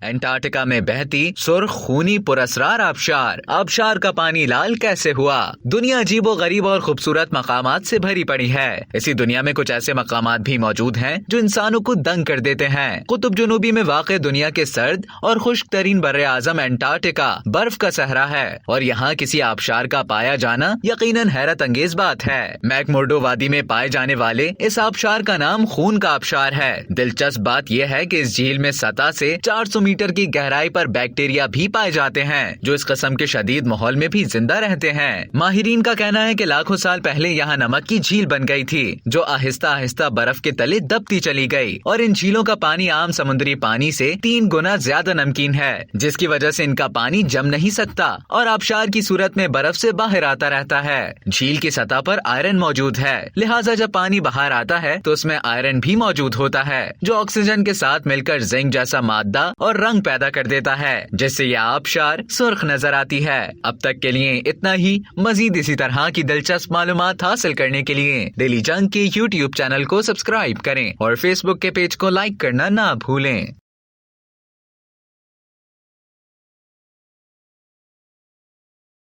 Antarctica में बहती सुर्ख खूनी पुरस्रार आबशार। आबशार का पानी लाल कैसे हुआ? दुनिया अजीबो गरीब और खूबसूरत मकामात से भरी पड़ी है। इसी दुनिया में कुछ ऐसे मकामात भी मौजूद हैं जो इंसानों को दंग कर देते हैं। कुतुब जुनूबी में वाक़ दुनिया के सर्द और खुश्क तरीन बर्रे आज़म अंटार्कटिका बर्फ का सहरा है और यहाँ किसी आबशार का पाया जाना यकीनन हैरत अंगेज बात है। मैकमुर्डो वादी में पाए जाने वाले इस आबशार का नाम खून का आबशार है। दिलचस्प बात यह है कि इस झील में सतह से 400 मीटर की गहराई पर बैक्टीरिया भी पाए जाते हैं जो इस किस्म के शदीद माहौल में भी जिंदा रहते हैं। माहिरीन का कहना है कि लाखों साल पहले यहाँ नमक की झील बन गई थी जो आहिस्ता आहिस्ता बर्फ के तले दबती चली गई और इन झीलों का पानी आम समुद्री पानी से 3 गुना ज्यादा नमकीन है जिसकी वजह से इनका पानी जम नहीं सकता और आबशार की सूरत में बर्फ से बाहर आता रहता है। झील की सतह पर आयरन मौजूद है, लिहाजा जब पानी बाहर आता है तो उसमें आयरन भी मौजूद होता है जो ऑक्सीजन के साथ मिलकर जिंक जैसा मादा और रंग पैदा कर देता है जिससे यह आबशार सुर्ख नजर आती है। अब तक के लिए इतना ही। मजीद इसी तरह की दिलचस्प मालूमात हासिल करने के लिए डेली जंग के YouTube चैनल को सब्सक्राइब करें और Facebook के पेज को लाइक करना ना भूलें।